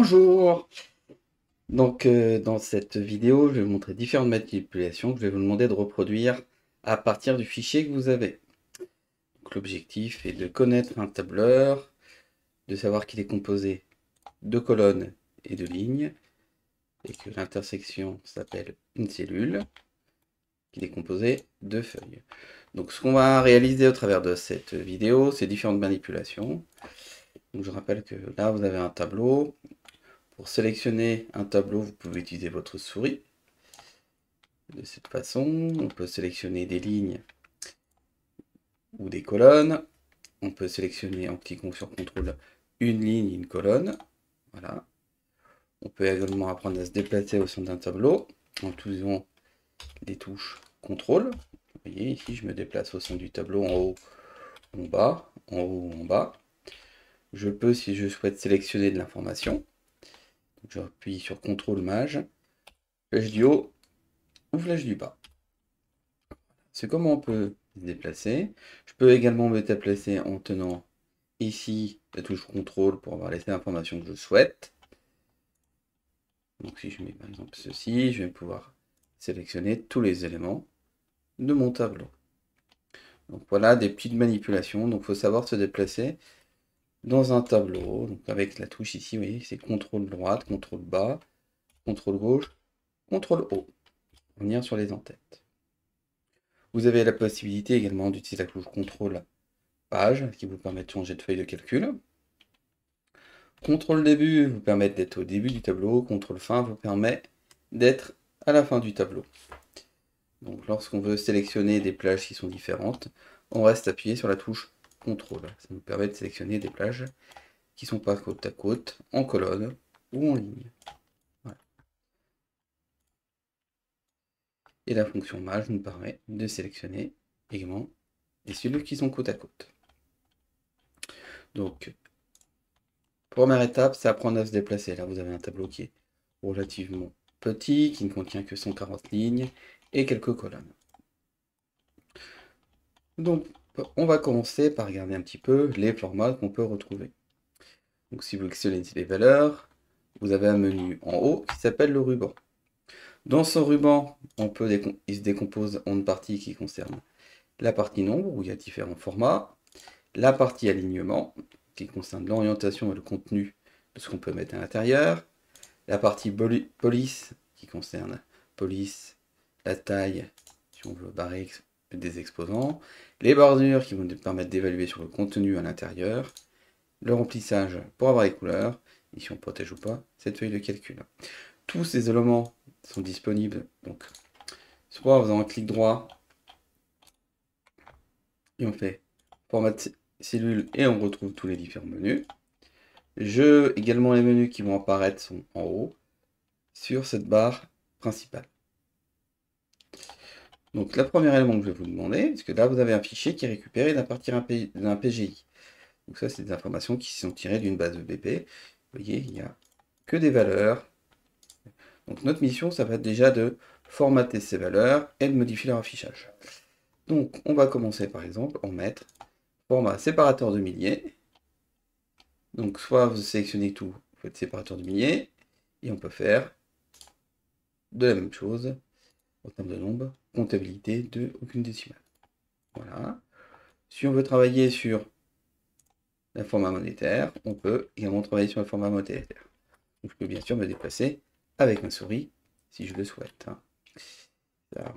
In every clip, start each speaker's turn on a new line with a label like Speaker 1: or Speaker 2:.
Speaker 1: Bonjour! Dans cette vidéo, je vais vous montrer différentes manipulations que je vais vous demander de reproduire à partir du fichier que vous avez. L'objectif est de connaître un tableur, de savoir qu'il est composé de colonnes et de lignes, et que l'intersection s'appelle une cellule, qu'il est composé de feuilles. Donc ce qu'on va réaliser au travers de cette vidéo, c'est différentes manipulations. Donc je rappelle que là, vous avez un tableau. Pour sélectionner un tableau, vous pouvez utiliser votre souris. De cette façon, on peut sélectionner des lignes ou des colonnes. On peut sélectionner en cliquant sur CTRL une ligne et une colonne. Voilà. On peut également apprendre à se déplacer au sein d'un tableau en utilisant les touches CTRL. Vous voyez, ici, je me déplace au sein du tableau en haut, en bas, en haut, en bas. Je peux, si je souhaite, sélectionner de l'information. J'appuie sur CTRL Maj, flèche du haut ou flèche du bas. C'est comment on peut se déplacer. Je peux également me déplacer en tenant ici la touche CTRL pour avoir les informations que je souhaite. Donc si je mets par exemple ceci, je vais pouvoir sélectionner tous les éléments de mon tableau. Donc voilà des petites manipulations. Donc il faut savoir se déplacer dans un tableau. Donc avec la touche ici, vous voyez, c'est CTRL droite, CTRL bas, CTRL gauche, CTRL haut. Revenir sur les en-têtes. Vous avez la possibilité également d'utiliser la touche CTRL page qui vous permet de changer de feuille de calcul. CTRL début vous permet d'être au début du tableau, CTRL fin vous permet d'être à la fin du tableau. Donc lorsqu'on veut sélectionner des plages qui sont différentes, on reste appuyé sur la touche CTRL. Ça nous permet de sélectionner des plages qui ne sont pas côte à côte, en colonne ou en ligne. Voilà. Et la fonction Maj nous permet de sélectionner également les cellules qui sont côte à côte. Donc, première étape, c'est apprendre à se déplacer. Là, vous avez un tableau qui est relativement petit, qui ne contient que 140 lignes et quelques colonnes. Donc, on va commencer par regarder un petit peu les formats qu'on peut retrouver. Donc, si vous sélectionnez les valeurs, vous avez un menu en haut qui s'appelle le ruban. Dans ce ruban, il se décompose en une partie qui concerne la partie nombre, où il y a différents formats, la partie alignement, qui concerne l'orientation et le contenu de ce qu'on peut mettre à l'intérieur, la partie police, qui concerne police, la taille, si on veut barrer des exposants, les bordures qui vont nous permettre d'évaluer sur le contenu à l'intérieur, le remplissage pour avoir les couleurs, et si on protège ou pas cette feuille de calcul. Tous ces éléments sont disponibles, donc soit en faisant un clic droit, et on fait format cellule, et on retrouve tous les différents menus. Également les menus qui vont apparaître sont en haut, sur cette barre principale. Donc, le premier élément que je vais vous demander, parce que là, vous avez un fichier qui est récupéré d'un PGI. Donc ça, c'est des informations qui sont tirées d'une base EBP. Vous voyez, il n'y a que des valeurs. Donc, notre mission, ça va être déjà de formater ces valeurs et de modifier leur affichage. Donc, on va commencer, par exemple, en mettre format séparateur de milliers. Donc, soit vous sélectionnez tout, vous faites séparateur de milliers, et on peut faire de la même chose en termes de nombre, comptabilité de aucune décimale. Voilà. Si on veut travailler sur le format monétaire, on peut également travailler sur le format monétaire. Donc, je peux bien sûr me déplacer avec ma souris si je le souhaite. Là,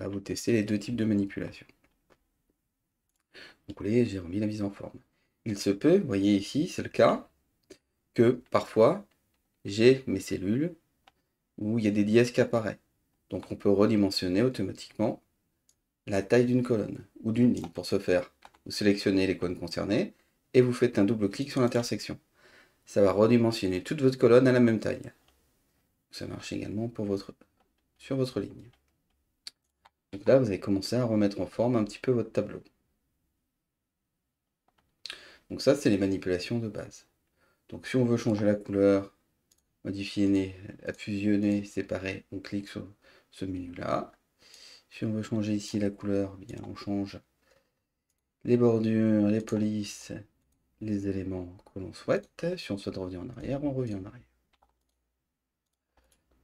Speaker 1: vous testez les deux types de manipulation. Donc, vous voyez, j'ai remis la mise en forme. Il se peut, vous voyez ici, c'est le cas, que parfois, j'ai mes cellules où il y a des dièses qui apparaissent. Donc, on peut redimensionner automatiquement la taille d'une colonne ou d'une ligne. Pour ce faire, vous sélectionnez les colonnes concernées et vous faites un double clic sur l'intersection. Ça va redimensionner toute votre colonne à la même taille. Ça marche également sur votre ligne. Donc là, vous allez commencer à remettre en forme un petit peu votre tableau. Donc ça, c'est les manipulations de base. Donc si on veut changer la couleur, modifier, fusionner, séparer, on clique sur ce menu-là. Si on veut changer ici la couleur, bien on change les bordures, les polices, les éléments que l'on souhaite. Si on souhaite revenir en arrière, on revient en arrière.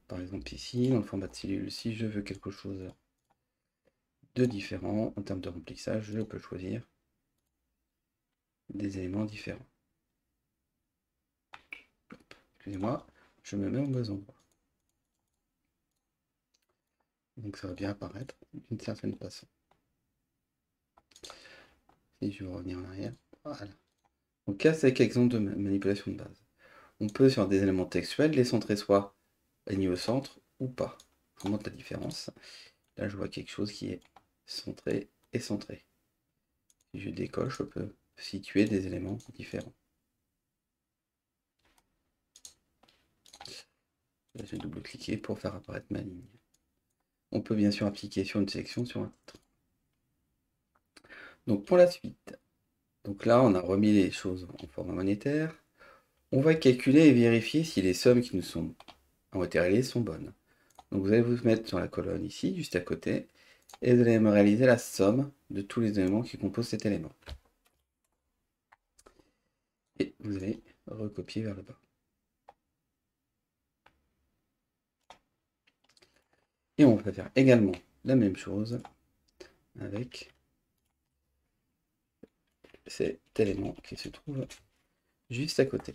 Speaker 1: par exemple ici, dans le format de cellule, si je veux quelque chose de différent en termes de remplissage, je peux choisir des éléments différents. Excusez-moi, je me mets au bon endroit. Donc ça va bien apparaître d'une certaine façon. Si je veux revenir en arrière, voilà. Donc là, c'est quelques exemples de manipulation de base. On peut, sur des éléments textuels, les centrer soit alignés au centre ou pas. Je vous montre la différence. Là, je vois quelque chose qui est centré et centré. Si je décoche, je peux situer des éléments différents. Là, je vais double-cliquer pour faire apparaître ma ligne. On peut bien sûr appliquer sur une sélection, sur un titre. Donc pour la suite, donc là, on a remis les choses en format monétaire. On va calculer et vérifier si les sommes qui nous ont été réalisées sont bonnes. Donc vous allez vous mettre sur la colonne ici, juste à côté, et vous allez me réaliser la somme de tous les éléments qui composent cet élément. Et vous allez recopier vers le bas. Et on va faire également la même chose avec cet élément qui se trouve juste à côté.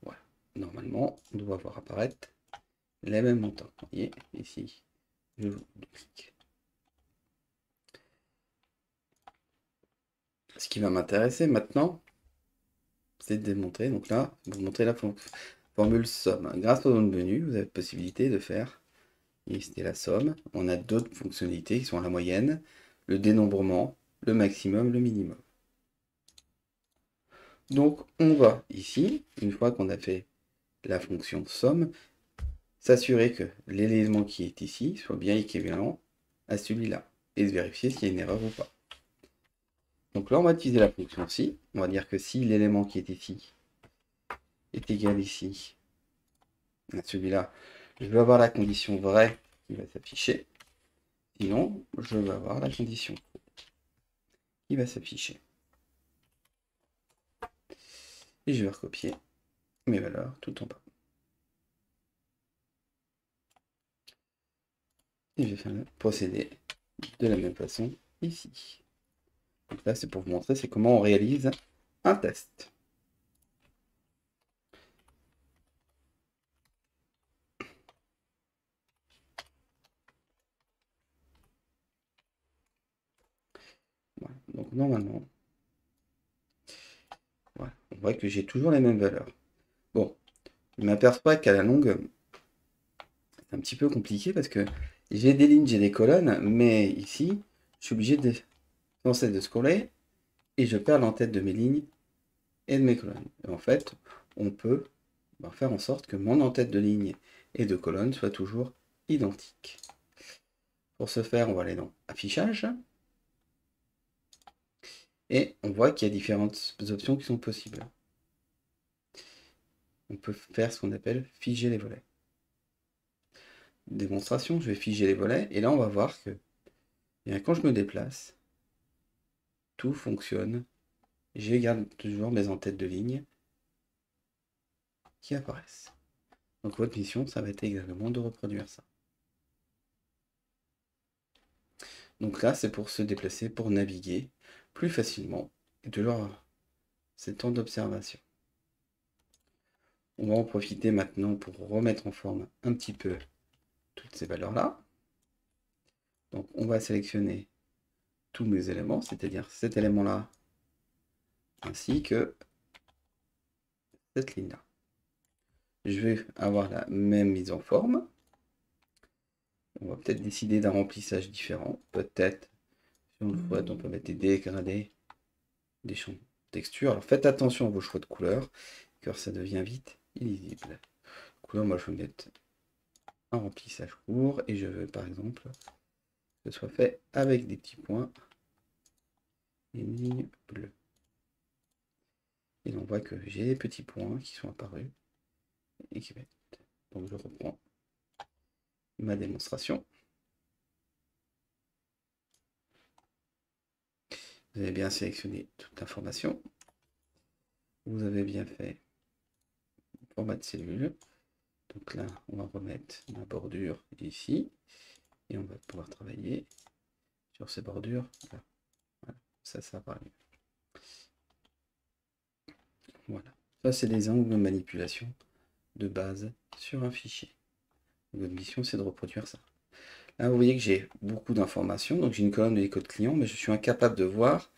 Speaker 1: Voilà. Normalement, on doit voir apparaître les mêmes montants. Vous voyez, ici, je clique. Ce qui va m'intéresser maintenant, c'est de démontrer. Donc là, vous montrer la formule somme. Grâce au menu, vous avez la possibilité de faire lister la somme. On a d'autres fonctionnalités qui sont la moyenne, le dénombrement, le maximum, le minimum. Donc on va ici, une fois qu'on a fait la fonction somme, s'assurer que l'élément qui est ici soit bien équivalent à celui-là et se vérifier s'il y a une erreur ou pas. Donc là on va utiliser la fonction si. On va dire que si l'élément qui est ici est égal ici à celui-là, je vais avoir la condition vraie qui va s'afficher. Sinon, je vais avoir la condition qui va s'afficher. Et je vais recopier mes valeurs tout en bas. Et je vais faire le procédé de la même façon ici. Donc là, c'est pour vous montrer c'est comment on réalise un test. Voilà. Donc normalement, voilà, on voit que j'ai toujours les mêmes valeurs. Bon, je m'aperçois qu'à la longue, c'est un petit peu compliqué parce que j'ai des lignes, j'ai des colonnes, mais ici, je suis obligé de scroller et je perds l'entête de mes lignes et de mes colonnes. Et en fait, on peut faire en sorte que mon entête de ligne et de colonne soit toujours identique. Pour ce faire, on va aller dans Affichage. Et on voit qu'il y a différentes options qui sont possibles. On peut faire ce qu'on appelle figer les volets. Démonstration, je vais figer les volets. Et là, on va voir que quand je me déplace, tout fonctionne. Je garde toujours mes entêtes de ligne qui apparaissent. Donc votre mission, ça va être exactement de reproduire ça. Donc là, c'est pour se déplacer, pour naviguer plus facilement. Et toujours ces temps d'observation. On va en profiter maintenant pour remettre en forme un petit peu toutes ces valeurs-là. Donc on va sélectionner tous mes éléments, c'est-à-dire cet élément-là, ainsi que cette ligne-là. Je vais avoir la même mise en forme. On va peut-être décider d'un remplissage différent. Peut-être, si on le souhaite, on peut mettre des dégradés, des champs de texture. Alors faites attention à vos choix de couleurs, car ça devient vite illisible. Couleur, moi je vais mettre un remplissage court, et je veux par exemple que ce soit fait avec des petits points et une ligne bleue. Et on voit que j'ai des petits points qui sont apparus et qui mettent. Donc je reprends ma démonstration. Vous avez bien sélectionné toute l'information. Vous avez bien fait format de cellule. Donc là, on va remettre ma bordure ici. Et on va pouvoir travailler sur ces bordures. Là. Voilà. Ça apparaît. Voilà. Ça, c'est des angles de manipulation de base sur un fichier. Votre mission, c'est de reproduire ça. Là, vous voyez que j'ai beaucoup d'informations. Donc, j'ai une colonne de codes clients, mais je suis incapable de voir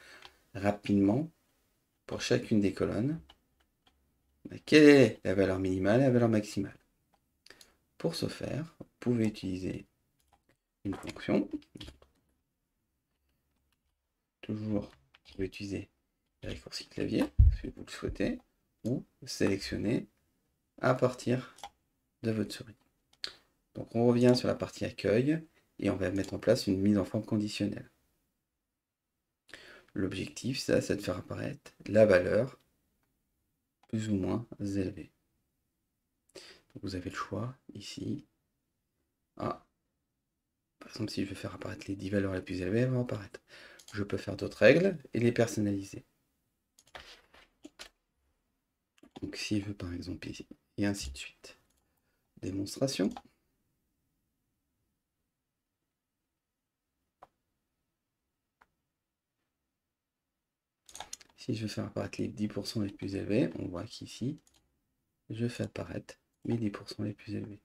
Speaker 1: rapidement pour chacune des colonnes quelle est la valeur minimale et la valeur maximale. Pour ce faire, vous pouvez utiliser une fonction. Toujours, vous pouvez utiliser les raccourcis clavier, si vous le souhaitez, ou sélectionner à partir de votre souris. Donc on revient sur la partie accueil et on va mettre en place une mise en forme conditionnelle. L'objectif, ça, c'est de faire apparaître la valeur plus ou moins élevée. Donc vous avez le choix ici. Ah, par exemple, si je veux faire apparaître les 10 valeurs les plus élevées, elles vont apparaître. Je peux faire d'autres règles et les personnaliser. Donc si je veux par exemple ici, et ainsi de suite. Démonstration. Si je veux faire apparaître les 10% les plus élevés, on voit qu'ici, je fais apparaître mes 10% les plus élevés.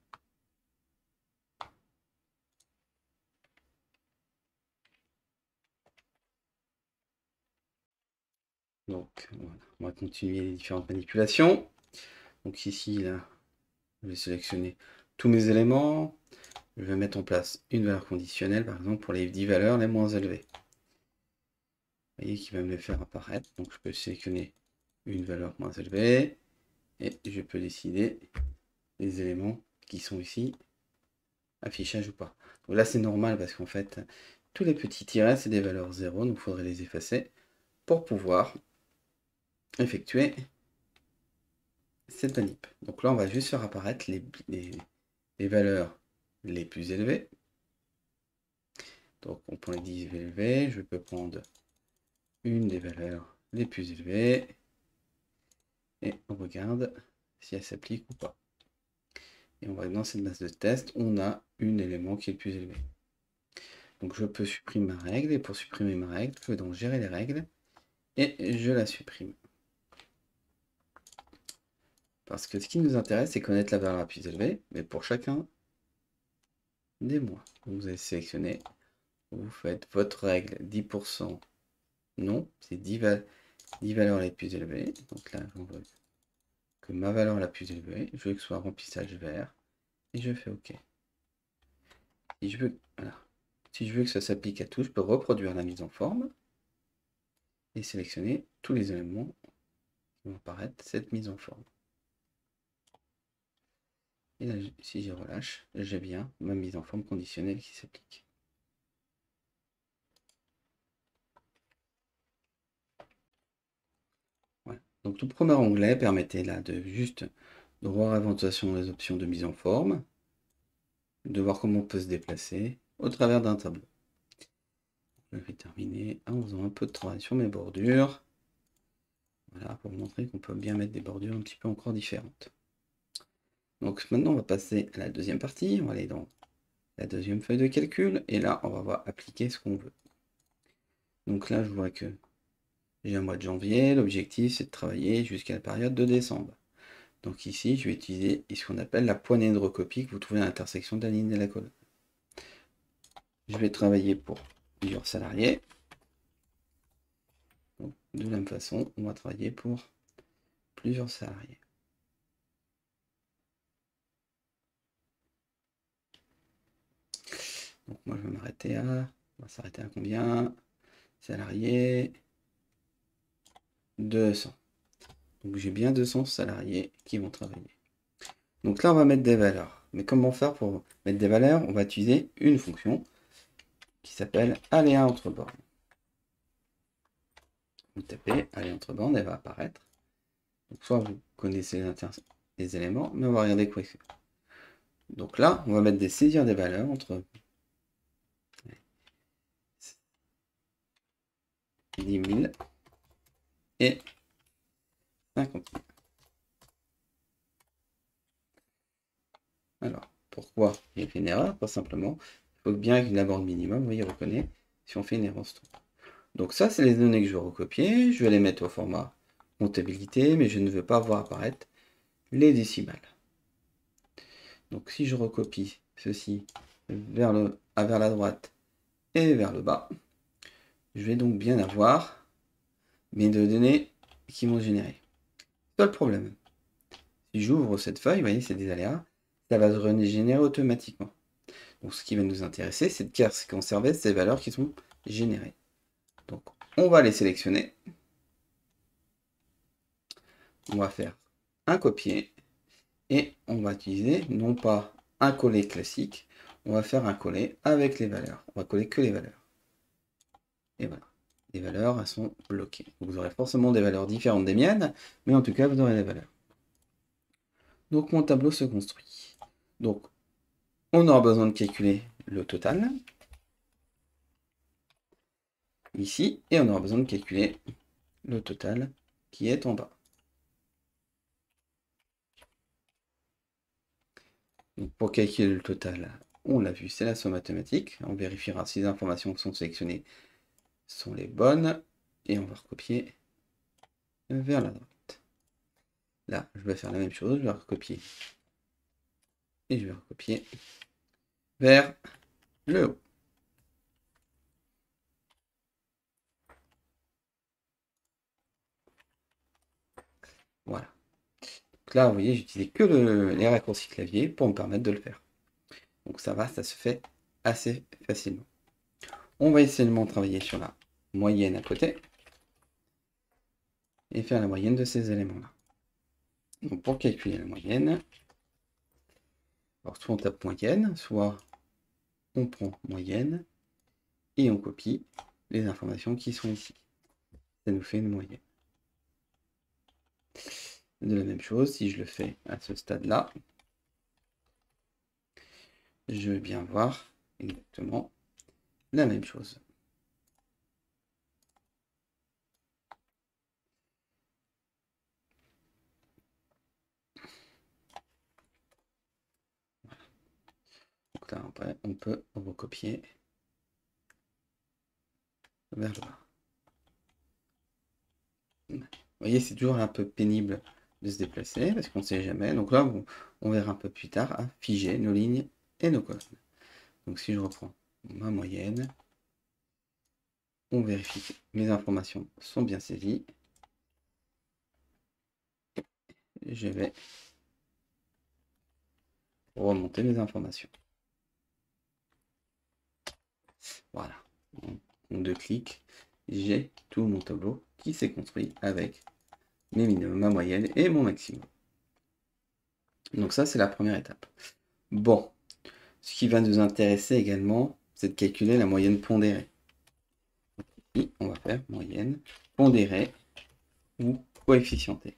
Speaker 1: Donc voilà, on va continuer les différentes manipulations. Donc ici, là, je vais sélectionner tous mes éléments. Je vais mettre en place une valeur conditionnelle, par exemple, pour les 10 valeurs les moins élevées. Vous voyez qu'il va me les faire apparaître. Donc je peux sélectionner une valeur moins élevée. Et je peux décider les éléments qui sont ici, affichage ou pas. Donc là, c'est normal parce qu'en fait, tous les petits tirets, c'est des valeurs 0, donc il faudrait les effacer pour pouvoir effectuer cette manip. Donc là, on va juste faire apparaître les valeurs les plus élevées. Donc on prend les 10 élevés, je peux prendre une des valeurs les plus élevées et on regarde si elle s'applique ou pas. Et on va dans cette base de test, on a un élément qui est le plus élevé. Donc je peux supprimer ma règle et pour supprimer ma règle, je peux donc gérer les règles et je la supprime. Parce que ce qui nous intéresse, c'est connaître la valeur la plus élevée, mais pour chacun des mois. Vous allez sélectionner, vous faites votre règle 10%, non, c'est 10 valeurs les plus élevées. Donc là, je veux que ma valeur la plus élevée, je veux que ce soit remplissage vert, et je fais OK. Si je veux, voilà. Si je veux que ça s'applique à tout, je peux reproduire la mise en forme et sélectionner tous les éléments qui vont apparaître cette mise en forme. Et là, si je relâche, j'ai bien ma mise en forme conditionnelle qui s'applique. Voilà. Donc tout premier onglet permettait là de juste de voir éventuellement les options de mise en forme, de voir comment on peut se déplacer au travers d'un tableau. Je vais terminer en faisant un peu de travail sur mes bordures. Voilà, pour vous montrer qu'on peut bien mettre des bordures un petit peu encore différentes. Donc maintenant, on va passer à la deuxième partie. On va aller dans la deuxième feuille de calcul. Et là, on va voir appliquer ce qu'on veut. Donc là, je vois que j'ai un mois de janvier. L'objectif, c'est de travailler jusqu'à la période de décembre. Donc ici, je vais utiliser ce qu'on appelle la poignée de recopie que vous trouvez à l'intersection de la ligne et de la colonne. Je vais travailler pour plusieurs salariés. Donc, de la même façon, on va travailler pour plusieurs salariés. Donc moi, je vais m'arrêter à... On va s'arrêter à combien? Salariés. 200. Donc j'ai bien 200 salariés qui vont travailler. Donc là, on va mettre des valeurs. Mais comment faire pour mettre des valeurs? On va utiliser une fonction qui s'appelle aléa entre bornes. Vous tapez aléa entre bornes, elle va apparaître. Donc soit vous connaissez les éléments, mais on va regarder quoi faire. Donc là, on va mettre des saisir des valeurs entre 10 000 et 50 000. Alors, pourquoi il y a fait une erreur? Pas simplement. Il faut bien qu'il aborde minimum, vous voyez, il reconnaît si on fait une erreur. Donc ça, c'est les données que je vais recopier. Je vais les mettre au format comptabilité, mais je ne veux pas voir apparaître les décimales. Donc si je recopie ceci vers la droite et vers le bas, je vais donc bien avoir mes deux données qui m'ont généré. Seul problème, si j'ouvre cette feuille, vous voyez, c'est des aléas, ça va se régénérer automatiquement. Donc ce qui va nous intéresser, c'est de conserver ces valeurs qui sont générées. Donc on va les sélectionner. On va faire un copier et on va utiliser non pas un coller classique, on va faire un coller avec les valeurs. On va coller que les valeurs. Et voilà. Les valeurs, elles sont bloquées. Vous aurez forcément des valeurs différentes des miennes, mais en tout cas, vous aurez les valeurs. Donc mon tableau se construit. Donc on aura besoin de calculer le total ici, et on aura besoin de calculer le total qui est en bas. Donc pour calculer le total, on l'a vu, c'est la somme mathématique. On vérifiera si les informations qui sont sélectionnées sont les bonnes, et on va recopier vers la droite. Là, je vais faire la même chose, je vais recopier, et je vais recopier vers le haut. Voilà. Donc là, vous voyez, j'utilise que les raccourcis clavier pour me permettre de le faire. Donc ça va, ça se fait assez facilement. On va essentiellement travailler sur la moyenne à côté et faire la moyenne de ces éléments-là. Donc pour calculer la moyenne, alors soit on tape moyenne, soit on prend moyenne et on copie les informations qui sont ici. Ça nous fait une moyenne. De la même chose, si je le fais à ce stade-là, je vais bien voir exactement la même chose. Donc là, après, on peut recopier vers le bas. Vous voyez, c'est toujours un peu pénible de se déplacer parce qu'on ne sait jamais. Donc là, on verra un peu plus tard à figer nos lignes et nos colonnes. Donc si je reprends ma moyenne, on vérifie que mes informations sont bien saisies. Je vais remonter mes informations. Voilà. En 2 clics, j'ai tout mon tableau qui s'est construit avec mes minimums, ma moyenne et mon maximum. Donc ça, c'est la première étape. Bon, ce qui va nous intéresser également, c'est de calculer la moyenne pondérée. Ici, on va faire moyenne pondérée ou coefficientée.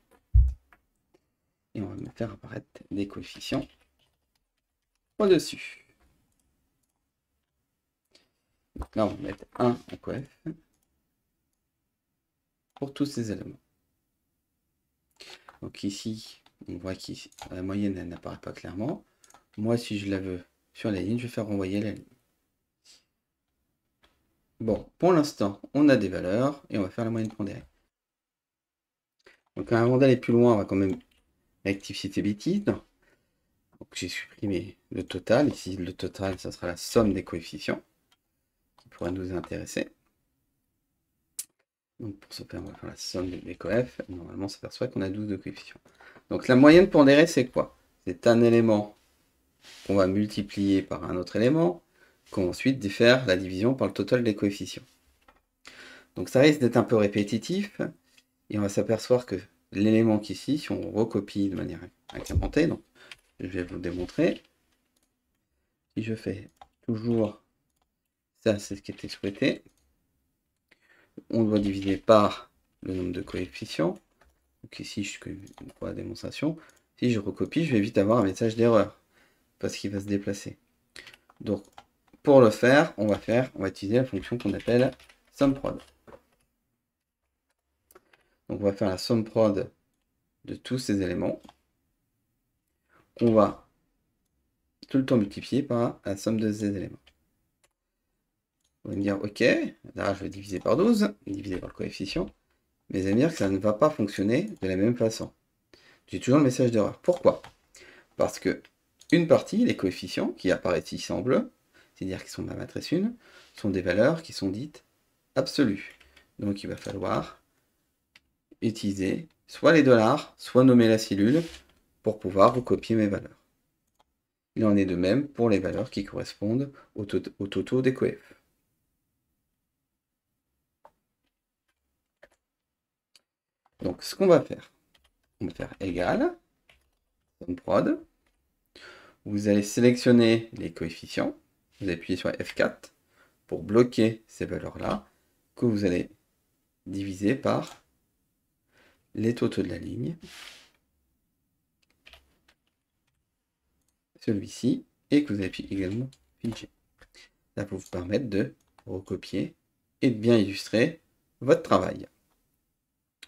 Speaker 1: Et on va me faire apparaître des coefficients au-dessus. Donc là, on va mettre 1 en coef pour tous ces éléments. Donc ici, on voit que la moyenne, elle n'apparaît pas clairement. Moi, si je la veux sur la ligne, je vais faire renvoyer la ligne. Bon, pour l'instant, on a des valeurs et on va faire la moyenne pondérée. Donc avant d'aller plus loin, on va quand même rectifier ces bêtises. Donc j'ai supprimé le total. Ici, le total, ça sera la somme des coefficients qui pourrait nous intéresser. Donc pour ce faire, on va faire la somme des coefs. Normalement, on s'aperçoit qu'on a 12 de coefficients. Donc la moyenne pondérée, c'est quoi? C'est un élément qu'on va multiplier par un autre élément, qu'on va ensuite faire la division par le total des coefficients. Donc ça risque d'être un peu répétitif, et on va s'apercevoir que l'élément qu'ici, si on recopie de manière incrémentée, donc je vais vous démontrer, si je fais toujours ça, c'est ce qui était souhaité, on doit diviser par le nombre de coefficients. Donc ici, je fais la démonstration. Si je recopie, je vais vite avoir un message d'erreur, parce qu'il va se déplacer. Donc, pour le faire, on va utiliser la fonction qu'on appelle SUMPROD. Donc, on va faire la SUMPROD de tous ces éléments. On va tout le temps multiplié par la somme de ces éléments. Vous allez me dire, ok, là je vais diviser par 12, diviser par le coefficient, mais vous allez me dire que ça ne va pas fonctionner de la même façon. J'ai toujours le message d'erreur. Pourquoi? Parce que une partie, les coefficients qui apparaissent ici en bleu, c'est-à-dire qui sont ma matrice 1, sont des valeurs qui sont dites absolues. Donc il va falloir utiliser soit les dollars, soit nommer la cellule pour pouvoir recopier mes valeurs. Il en est de même pour les valeurs qui correspondent au totaux des coefs. Donc ce qu'on va faire, on va faire égal, prod. Vous allez sélectionner les coefficients, vous appuyez sur F4 pour bloquer ces valeurs-là, que vous allez diviser par les totaux de la ligne, celui-ci, et que vous appuyez également fichier. Ça va vous permettre de recopier et de bien illustrer votre travail.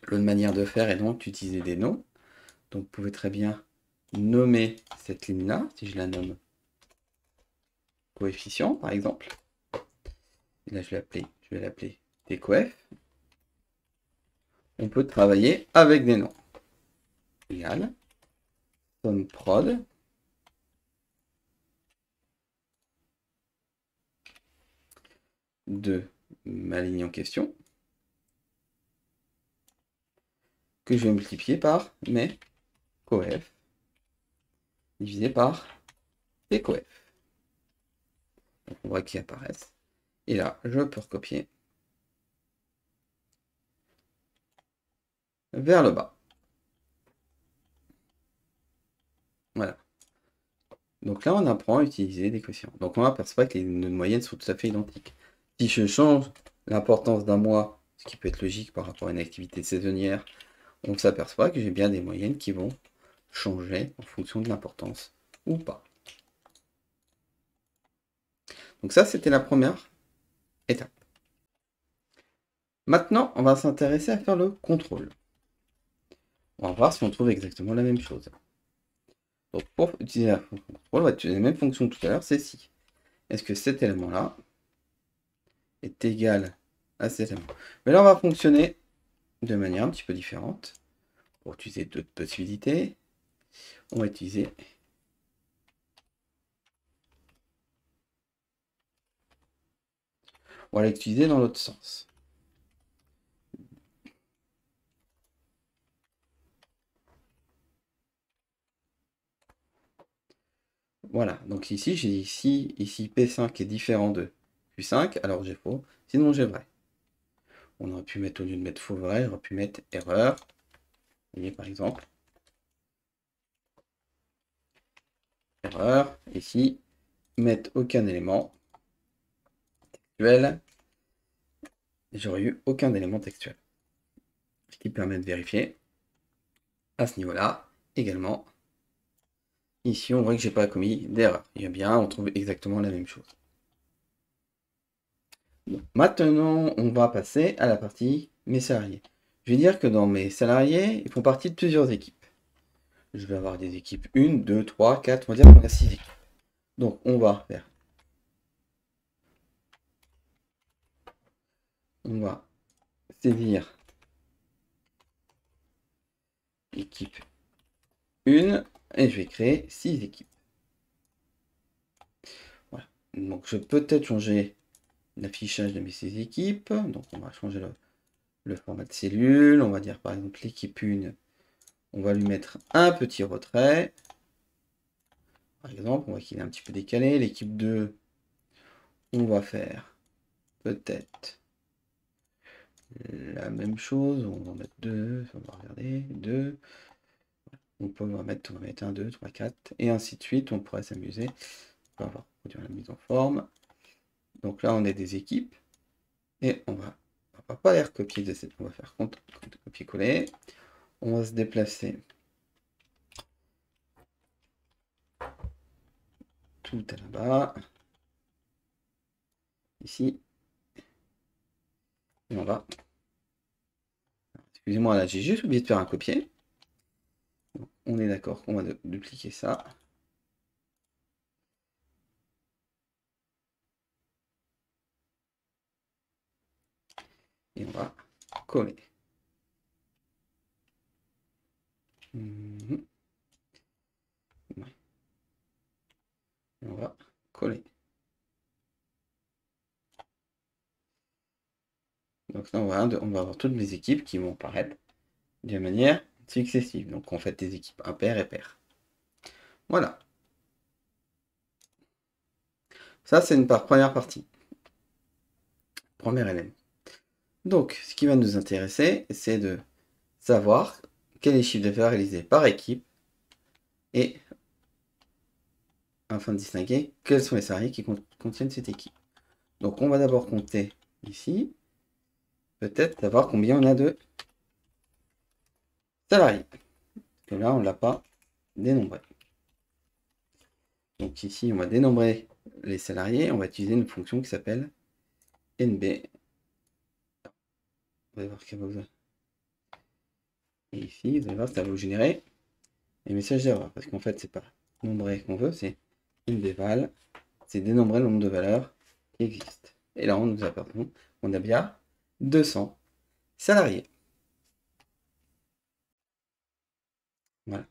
Speaker 1: L'autre manière de faire est donc d'utiliser des noms. Donc vous pouvez très bien nommer cette ligne-là, si je la nomme coefficient par exemple. Et là je vais l'appeler tcoef. On peut travailler avec des noms. Égal somme prod de ma ligne en question que je vais multiplier par mes coef divisé par tcoef. Donc on voit qu'ils apparaissent. Et là, je peux recopier vers le bas. Voilà. Donc là, on apprend à utiliser des quotients. Donc on aperçoit que les moyennes sont tout à fait identiques. Si je change l'importance d'un mois, ce qui peut être logique par rapport à une activité saisonnière, on s'aperçoit que j'ai bien des moyennes qui vont changer en fonction de l'importance ou pas. Donc ça, c'était la première étape. Maintenant, on va s'intéresser à faire le contrôle. On va voir si on trouve exactement la même chose. Donc pour utiliser la fonction contrôle, on va utiliser la même fonction que tout à l'heure, c'est si. Est-ce que cet élément-là est égal à cet élément? Mais là, on va fonctionner de manière un petit peu différente. Pour utiliser d'autres possibilités, on va utiliser l'utiliser dans l'autre sens. Voilà, donc ici, j'ai dit ici P5 est différent de Q5, alors j'ai faux, sinon j'ai vrai. On aurait pu mettre, au lieu de mettre faux vrai, on aurait pu mettre erreur. Vous voyez par exemple. Erreur, ici, mettre aucun élément textuel. J'aurais eu aucun élément textuel. Ce qui permet de vérifier à ce niveau-là également. Ici, on voit que j'ai pas commis d'erreur. Et bien, on trouve exactement la même chose. Bon, maintenant, on va passer à la partie mes salariés. Je vais dire que dans mes salariés, ils font partie de plusieurs équipes. Je vais avoir des équipes 1, 2, 3, 4, on va dire qu'on a 6 équipes. Donc, on va faire. On va saisir équipe 1 et je vais créer 6 équipes. Voilà. Donc, je peux peut-être changer l'affichage de mes 6 équipes. Donc, on va changer le format de cellule. On va dire par exemple l'équipe 1. On va lui mettre un petit retrait. Par exemple, on voit qu'il est un petit peu décalé. L'équipe 2, on va faire peut-être la même chose. On va mettre 2, on va regarder, 2. On va mettre 1, 2, 3, 4, et ainsi de suite. On pourrait s'amuser. On va avoir produire la mise en forme. Donc là, on a des équipes. Et on va pas les recopier de cette. On va faire copier-coller. On va se déplacer tout à là-bas. Ici. Et on va. Excusez-moi, là, j'ai juste oublié de faire un copier. On est d'accord qu'on va dupliquer ça. Et on va coller. Mhm. Ouais. Et on va coller. Donc là, on va avoir toutes mes équipes qui vont apparaître de manière successive. Donc on fait des équipes impaires et paires. Voilà. Ça, c'est une première partie. Premier élément. Donc, ce qui va nous intéresser, c'est de savoir quel est le chiffre d'affaires réalisé par équipe et afin de distinguer quels sont les salariés qui contiennent cette équipe. Donc, on va d'abord compter ici, peut-être savoir combien on a de salariés. Parce que là, on ne l'a pas dénombré. Donc ici, on va dénombrer les salariés. On va utiliser une fonction qui s'appelle NB. Vous allez voir qu'elle va vous... Et ici, vous allez voir, ça va vous générer les messages d'erreur. Parce qu'en fait, c'est pas nombrer qu'on veut, c'est NBVal. C'est dénombrer le nombre de valeurs qui existent. Et là, on nous aperçoit, on a bien 200 salariés. Voilà.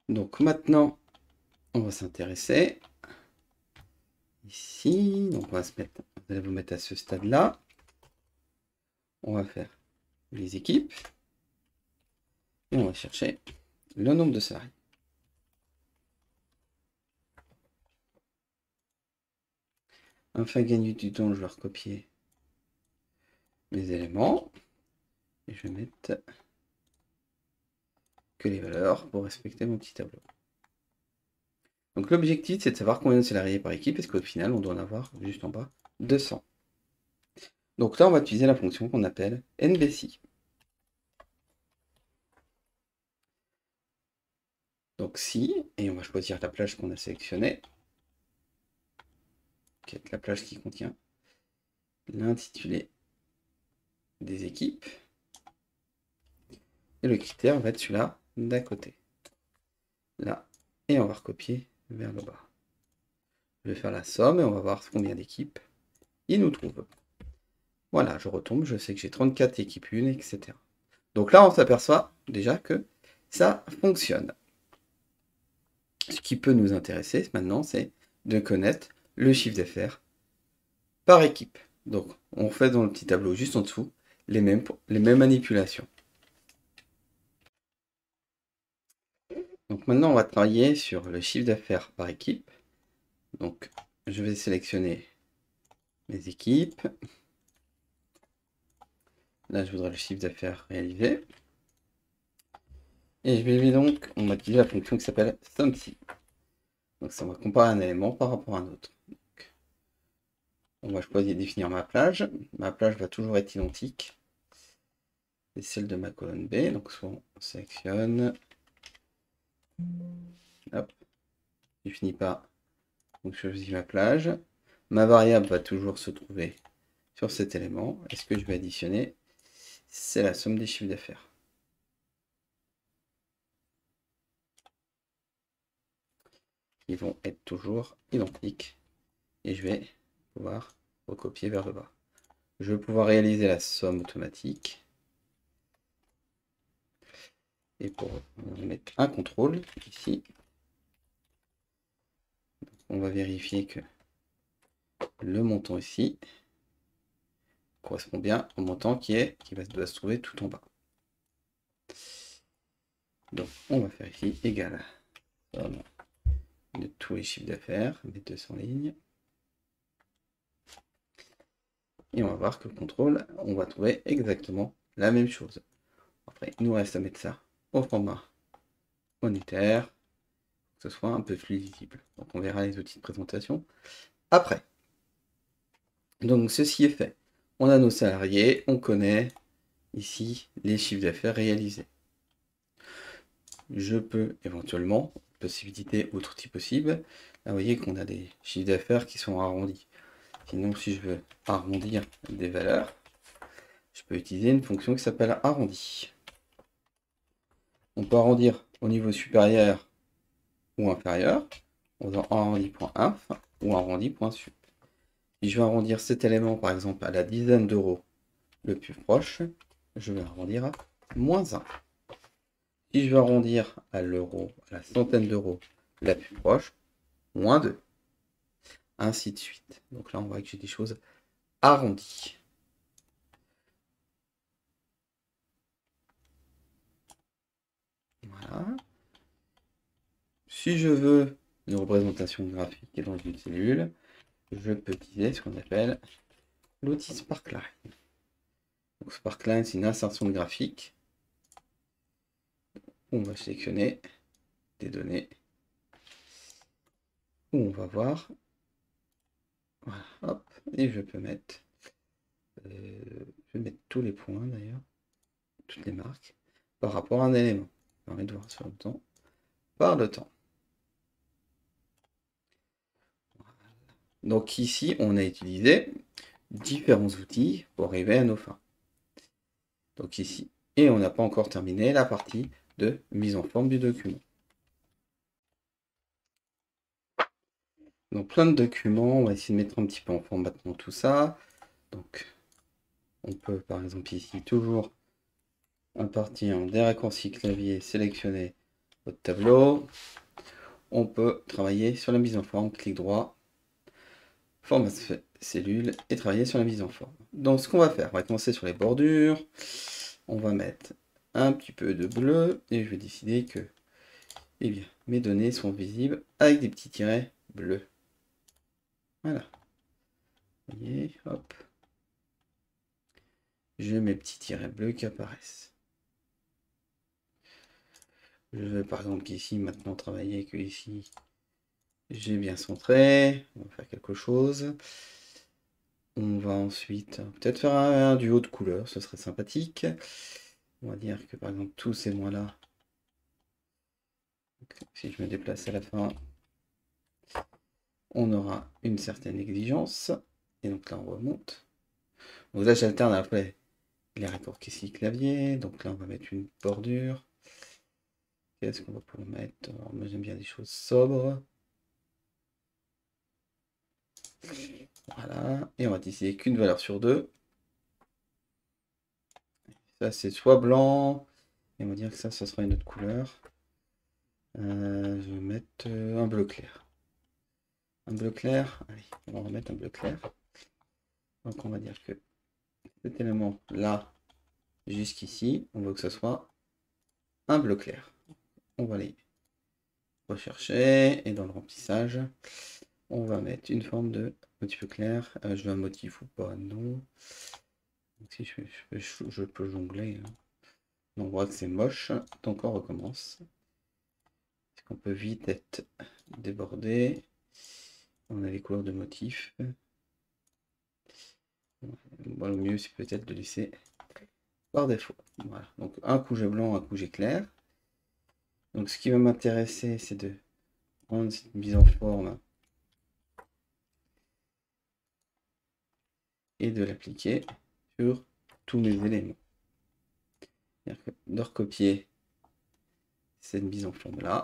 Speaker 1: Donc maintenant, on va s'intéresser ici. Donc on va se mettre, vous allez vous mettre à ce stade-là. On va faire les équipes. Et on va chercher le nombre de salariés. Afin de gagner du temps, je vais recopier mes éléments. Et je vais mettre que les valeurs pour respecter mon petit tableau. Donc l'objectif, c'est de savoir combien de salariés par équipe, parce qu'au final, on doit en avoir juste en bas 200. Donc là, on va utiliser la fonction qu'on appelle NBC. Donc si, et on va choisir la plage qu'on a sélectionnée, qui est la plage qui contient l'intitulé des équipes. Et le critère va être celui-là d'à côté. Là. Et on va recopier vers le bas. Je vais faire la somme et on va voir combien d'équipes il nous trouve. Voilà, je retombe, je sais que j'ai 34 équipes 1, etc. Donc là, on s'aperçoit déjà que ça fonctionne. Ce qui peut nous intéresser maintenant, c'est de connaître le chiffre d'affaires par équipe. Donc, on fait dans le petit tableau juste en dessous les mêmes manipulations. Donc maintenant, on va travailler sur le chiffre d'affaires par équipe. Donc, je vais sélectionner mes équipes. Là, je voudrais le chiffre d'affaires réalisé. Et je vais donc, on va utiliser la fonction qui s'appelle SUMSI. Donc, ça va comparer un élément par rapport à un autre. Donc, on va choisir définir ma plage. Ma plage va toujours être identique. C'est celle de ma colonne B. Donc, soit on sélectionne. Hop. Je finis par. Donc, je choisis ma plage. Ma variable va toujours se trouver sur cet élément. Et ce que je vais additionner, c'est la somme des chiffres d'affaires. Ils vont être toujours identiques. Et je vais pouvoir recopier vers le bas. Je vais pouvoir réaliser la somme automatique. Et pour mettre un contrôle ici, on va vérifier que le montant ici correspond bien au montant doit se trouver tout en bas. Donc on va faire ici égal somme de tous les chiffres d'affaires, des 200 lignes. Et on va voir que le contrôle, on va trouver exactement la même chose. Après, il nous reste à mettre ça au format monétaire, que ce soit un peu plus lisible. Donc on verra les outils de présentation après. Donc ceci est fait. On a nos salariés, on connaît ici les chiffres d'affaires réalisés. Je peux éventuellement, possibilité autre type possible, là vous voyez qu'on a des chiffres d'affaires qui sont arrondis. Sinon si je veux arrondir des valeurs, je peux utiliser une fonction qui s'appelle arrondi. On peut arrondir au niveau supérieur ou inférieur, en faisant arrondi.inf ou arrondi.sup. Si je veux arrondir cet élément par exemple à la dizaine d'euros le plus proche, je vais arrondir à -1. Si je veux arrondir à l'euro, à la centaine d'euros la plus proche, -2. Ainsi de suite. Donc là, on voit que j'ai des choses arrondies. Voilà. Si je veux une représentation graphique dans une cellule, je peux utiliser ce qu'on appelle l'outil Sparkline. Donc Sparkline, c'est une insertion de graphique. On va sélectionner des données où on va voir. Voilà, hop, et je peux mettre, je vais mettre tous les points d'ailleurs, toutes les marques, par rapport à un élément. Ça permet de voir sur le temps, par le temps. Donc ici, on a utilisé différents outils pour arriver à nos fins. Donc ici, et on n'a pas encore terminé la partie de mise en forme du document. Donc plein de documents, on va essayer de mettre un petit peu en forme maintenant tout ça. Donc on peut par exemple ici toujours à partir des raccourcis clavier sélectionner votre tableau. On peut travailler sur la mise en forme, clic droit, format cellule et travailler sur la mise en forme. Donc ce qu'on va faire, on va commencer sur les bordures. On va mettre un petit peu de bleu et je vais décider que eh bien, mes données sont visibles avec des petits tirets bleus. Voilà. Vous voyez, hop. J'ai mes petits tirets bleus qui apparaissent. Je vais par exemple ici maintenant travailler que ici j'ai bien centré. On va faire quelque chose. On va ensuite peut-être faire un duo de couleurs, ce serait sympathique. On va dire que par exemple tous ces mois-là, si je me déplace à la fin, on aura une certaine exigence. Et donc là on remonte. Donc là j'alterne après les raccourcis clavier. Donc là on va mettre une bordure. Qu'est-ce qu'on va pouvoir mettre? Alors, moi j'aime bien des choses sobres. Voilà. Et on va décider qu'une valeur sur deux. Ça c'est soit blanc. Et on va dire que ça sera une autre couleur. Je vais mettre un bleu clair. Un bleu clair. Allez, on va remettre un bleu clair. Donc on va dire que cet élément là jusqu'ici, on veut que ce soit un bleu clair. On va aller rechercher et dans le remplissage, on va mettre une forme de un petit peu clair. Je veux un motif ou pas? Non. Donc, si je peux jongler. Hein. On voit que c'est moche. Donc on recommence. Parce qu'on peut vite être débordé. On a les couleurs de motifs. Bon, le mieux c'est peut-être de laisser par défaut. Voilà. Donc un coup j'ai blanc, un coup j'ai clair. Donc ce qui va m'intéresser, c'est de prendre cette mise en forme et de l'appliquer sur tous mes éléments. De recopier cette mise en forme là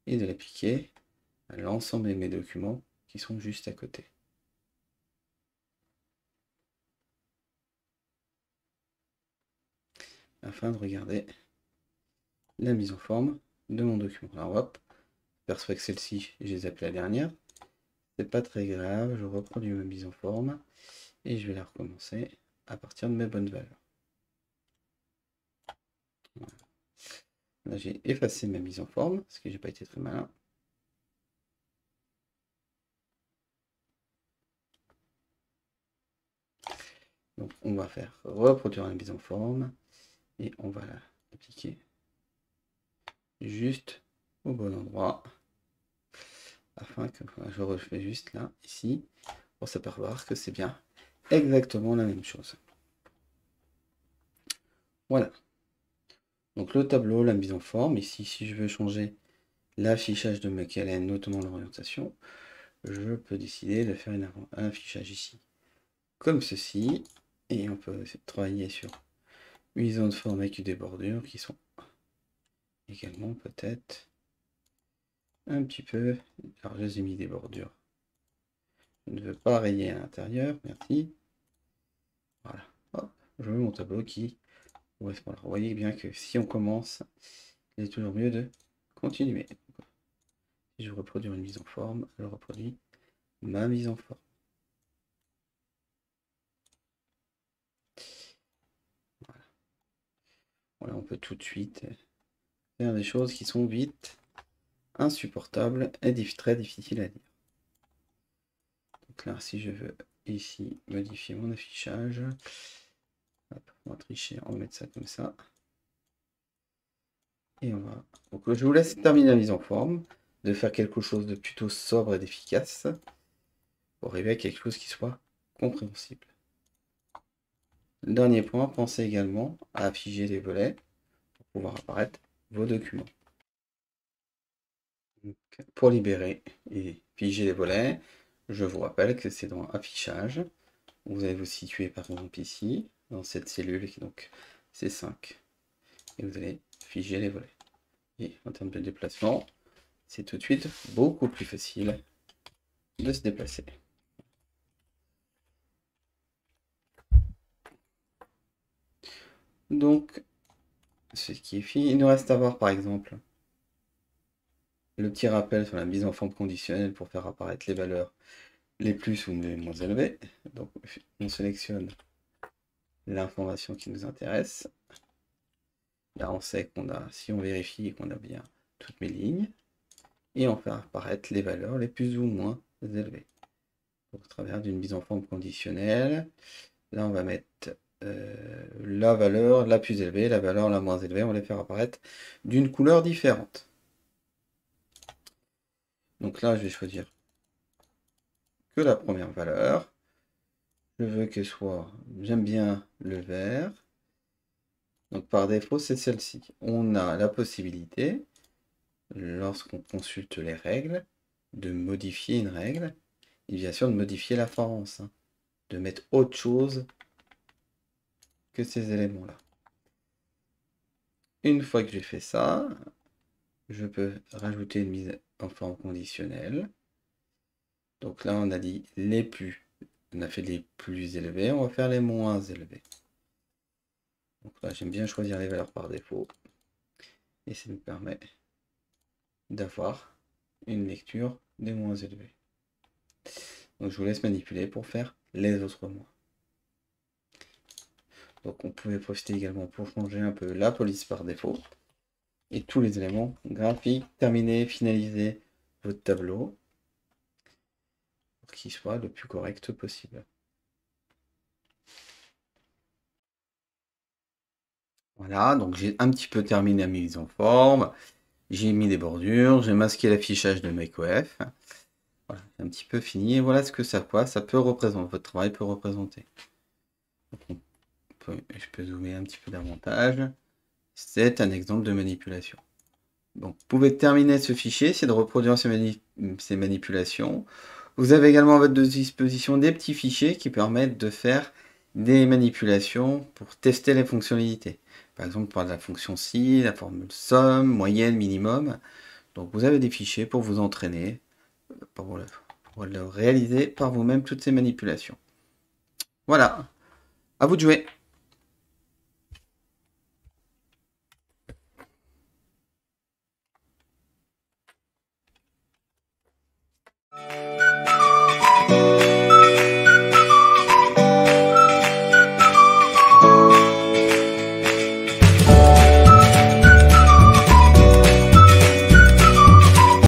Speaker 1: et de l'appliquer à l'ensemble de mes documents qui sont juste à côté. Afin de regarder la mise en forme de mon document. Alors hop, je perçois que celle-ci, je les appelé la dernière. C'est pas très grave, je reproduis ma mise en forme et je vais la recommencer à partir de mes bonnes valeurs. Voilà. Là j'ai effacé ma mise en forme parce que j'ai pas été très malin. Donc on va faire reproduire la mise en forme et on va l'appliquer juste au bon endroit afin que je refais juste là, ici, pour s'apercevoir que c'est bien exactement la même chose. Voilà. Donc le tableau, la mise en forme. Ici, si je veux changer l'affichage de mes KLN, notamment l'orientation, je peux décider de faire un affichage ici, comme ceci. Et on peut travailler sur une zone de forme avec des bordures qui sont également peut-être un petit peu... Alors je les ai mis des bordures. Je ne veux pas rayer à l'intérieur, merci. Voilà, hop. je veux mon tableau qui correspond. Alors, vous voyez bien que si on commence, il est toujours mieux de continuer. Si je reproduis une mise en forme, je reproduis ma mise en forme. Voilà, on peut tout de suite faire des choses qui sont vite insupportables et très difficiles à lire. Donc là, si je veux ici modifier mon affichage, hop, on va tricher, on va mettre ça comme ça. Et on va. Donc je vous laisse terminer la mise en forme, de faire quelque chose de plutôt sobre et d'efficace, pour arriver à quelque chose qui soit compréhensible. Dernier point, pensez également à afficher les volets pour pouvoir apparaître vos documents. Donc, pour libérer et figer les volets, je vous rappelle que c'est dans Affichage. Vous allez vous situer par exemple ici, dans cette cellule qui est donc C5. Et vous allez figer les volets. Et en termes de déplacement, c'est tout de suite beaucoup plus facile de se déplacer. Donc, ce qui est fini, il nous reste à voir par exemple le petit rappel sur la mise en forme conditionnelle pour faire apparaître les valeurs les plus ou les moins élevées. Donc, on sélectionne l'information qui nous intéresse. Là, on sait qu'on a, si on vérifie qu'on a bien toutes mes lignes, et on fait apparaître les valeurs les plus ou moins élevées. Donc, au travers d'une mise en forme conditionnelle, là, on va mettre la valeur la plus élevée, la valeur la moins élevée, on va les faire apparaître d'une couleur différente. Donc là, je vais choisir que la première valeur. Je veux que soit, j'aime bien le vert. Donc par défaut, c'est celle-ci. On a la possibilité, lorsqu'on consulte les règles, de modifier une règle, et bien sûr de modifier la forence, hein, de mettre autre chose que ces éléments-là. Une fois que j'ai fait ça, je peux rajouter une mise en forme conditionnelle. Donc là, on a dit les plus. On a fait les plus élevés, on va faire les moins élevés. Donc là, j'aime bien choisir les valeurs par défaut. Et ça nous permet d'avoir une lecture des moins élevés. Donc je vous laisse manipuler pour faire les autres moins. Donc on pouvait profiter également pour changer un peu la police par défaut. Et tous les éléments graphiques, terminer, finaliser votre tableau pour qu'il soit le plus correct possible. Voilà, donc j'ai un petit peu terminé la mise en forme. J'ai mis des bordures, j'ai masqué l'affichage de macOS. Voilà, c'est un petit peu fini. Et voilà ce que ça peut représenter. Votre travail peut représenter. Donc, je peux zoomer un petit peu davantage. C'est un exemple de manipulation. Donc, vous pouvez terminer ce fichier, c'est de reproduire ces manipulations. Vous avez également à votre disposition des petits fichiers qui permettent de faire des manipulations pour tester les fonctionnalités. Par exemple, par la fonction si, la formule somme, moyenne, minimum. Donc, vous avez des fichiers pour vous entraîner, pour le réaliser par vous-même toutes ces manipulations. Voilà, à vous de jouer.